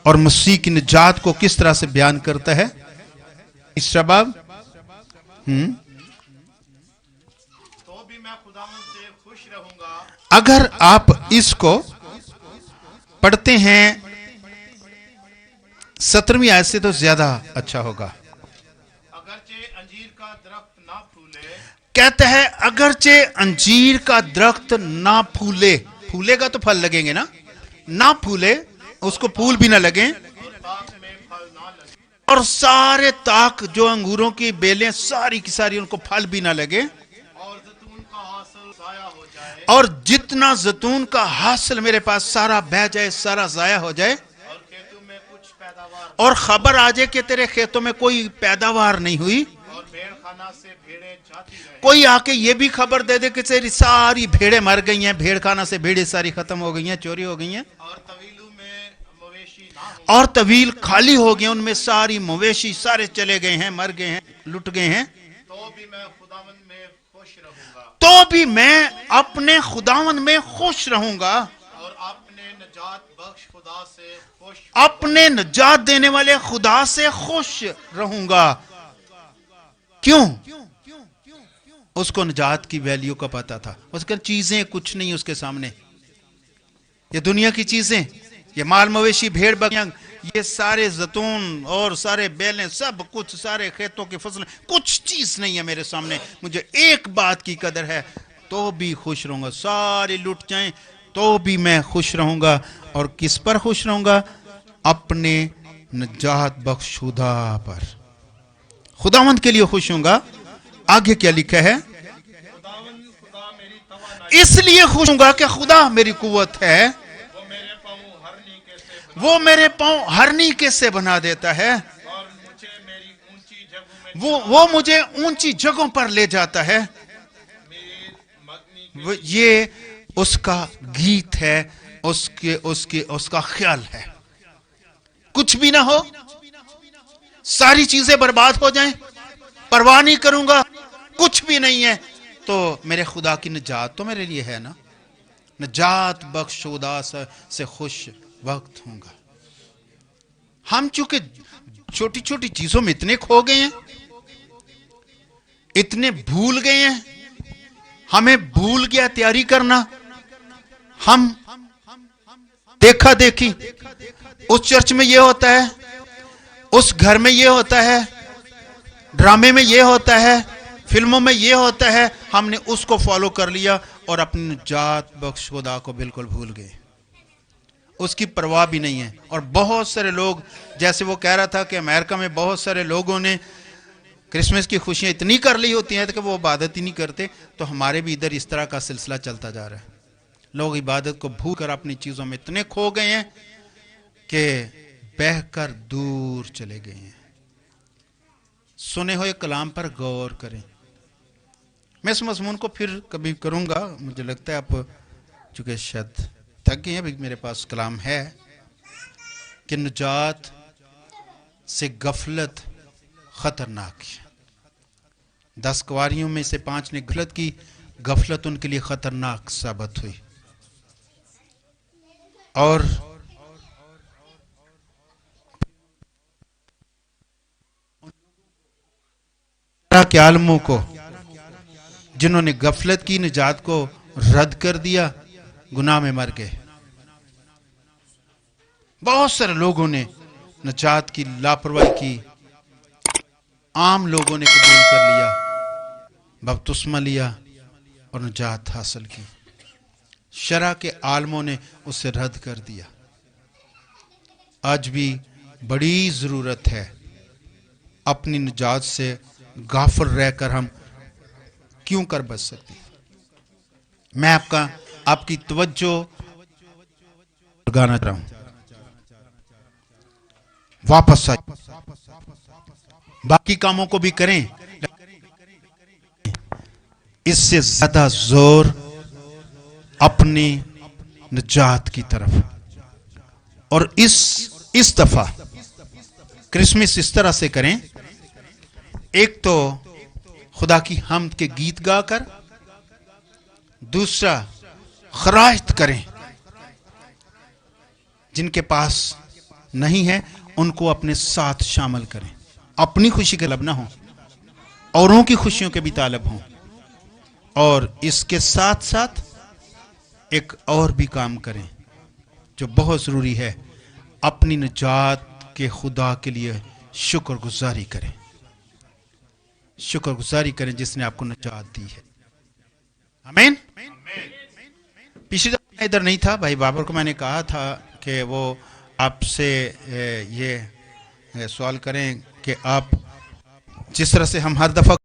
और मसीह की निजात को किस तरह से बयान करता है। तीसरा बाब, तो भी मैं खुदावंद से खुश रहूंगा। अगर आप इसको पढ़ते हैं 17वीं आयत से तो ज्यादा अच्छा होगा। अगरचे अंजीर का दरख्त ना फूले, कहता है अगरचे अंजीर का दरख्त ना फूले, फूलेगा तो फल लगेंगे ना फूले, उसको फूल भी ना लगे, ताक में फल ना लगे, और सारे ताक जो अंगूरों की बेलें सारी की सारी उनको फल भी ना लगे, और जैतून का हासिल जाया हो जाए, और जितना जैतून का हासिल मेरे पास सारा बह जाए, सारा जाया हो जाए, और खेतों में कुछ पैदावार, और खबर आ जाए कि तेरे खेतों में कोई पैदावार नहीं हुई, और भेड़ खाना से भेड़ें जाती रहे, कोई आके ये भी खबर दे दे कि तेरी सारी भेड़ें मर गई हैं, भेड़ खाना से भेड़ें सारी खत्म हो गई हैं, चोरी हो गई हैं, और तवीलों में मवेशी ना हो, और तवील खाली हो गए, उनमें सारी मवेशी सारे चले गए हैं, मर गए हैं, लुट गए हैं, तो भी मैं खुदावंद में खुश रहूंगा, तो भी मैं अपने खुदावंद में खुश रहूंगा, और अपने निजात बख्श खुदा से खुश, अपने निजात देने वाले खुदा से खुश रहूंगा। क्यों? उसको निजात की वैल्यू का पता था। उसका चीजें कुछ नहीं उसके सामने, ये दुनिया की चीजें, ये माल मवेशी भेड़ बकरियां, ये सारे जैतून और सारे बेलें, सब कुछ, सारे खेतों की फसलें, कुछ चीज नहीं है मेरे सामने। मुझे एक बात की कदर है, तो भी खुश रहूंगा। सारे लुट जाएं तो भी मैं खुश रहूंगा। और किस पर खुश रहूंगा? अपने निजात बख्शुदा पर, खुदावंद के लिए खुश होऊंगा। आगे क्या लिखा है? खुदावंद खुदा मेरी तवानाई, इसलिए खुश होऊंगा कि खुदा मेरी कुव्वत है, वो मेरे पाँव हरनी के से वो मेरे पांव हरनीके से बना देता है, और मुझे मेरी ऊंची जगहों में वो मुझे ऊंची जगहों पर ले जाता है। मेरी मगनी ये उसका गीत है, उसका ख्याल है। कुछ भी ना हो, सारी चीजें बर्बाद हो जाएं, परवाह नहीं करूंगा, कुछ भी नहीं है, तो मेरे खुदा की निजात तो मेरे लिए है ना। निजात बख्शुदा से खुश वक्त होगा। हम चूंकि छोटी छोटी चीजों में इतने खो गए हैं, इतने भूल गए हैं, हमें भूल गया तैयारी करना। हम देखा देखी, उस चर्च में ये होता है, उस घर में ये होता है, ड्रामे में ये होता है, फिल्मों में ये होता है, हमने उसको फॉलो कर लिया और अपनी निजात बख्श खुदा को बिल्कुल भूल गए। उसकी परवाह भी नहीं है। और बहुत सारे लोग, जैसे वो कह रहा था कि अमेरिका में बहुत सारे लोगों ने क्रिसमस की खुशियां इतनी कर ली होती हैं कि वो इबादत ही नहीं करते। तो हमारे भी इधर इस तरह का सिलसिला चलता जा रहा है। लोग इबादत को भूल कर अपनी चीजों में इतने खो गए हैं कि बहकर दूर चले गए हैं। सुने हुए कलाम पर गौर करें। मैं इस मज़मून को फिर कभी करूंगा, मुझे लगता है आप चूंकि शायद थक गए हैं। अभी मेरे पास कलाम है कि निजात से गफलत खतरनाक है। 10 कुंवारियों में से 5 ने गफलत की, गफलत उनके लिए खतरनाक साबित हुई। और के आलमों को, जिन्होंने गफलत की, निजात को रद्द कर दिया, गुनाह में मर गए। बहुत सारे लोगों ने निजात की लापरवाही की। आम लोगों ने कबूल कर लिया, बपतिस्मा लिया और निजात हासिल की। शरा के आलमों ने उसे रद्द कर दिया। आज भी बड़ी जरूरत है अपनी निजात से गाफिल रहकर हम क्यों कर बच सकते। मैं आपकी तवज्जो लगाना चाह रहा हूं। वापस आइए, باقی کاموں کو بھی کریں، اس سے زیادہ زور اپنی نجات کی طرف. اور اس دفعہ کرسمس اس طرح سے کریں، ایک تو خدا کی حمد کے گیت گا کر، دوسرا خراجت کریں. جن کے پاس نہیں ہے ان کو اپنے ساتھ شامل کریں. اپنی خوشی کے طالب نہ ہوں، اوروں کی خوشیوں کے بھی طالب ہوں. اور اس کے ساتھ ساتھ ایک اور بھی کام کریں جو بہت ضروری ہے، اپنی نجات کے خدا کے لیے شکر گزاری کریں. شکر گزاری کریں جس نے آپ کو نجات دی ہے. آمین. پچھلی دفعہ میں ادھر نہیں تھا، بھائی بابر کو میں نے کہا تھا کہ وہ آپ سے یہ سوال کریں کہ آپ جس طرح سے ہم ہر دفعہ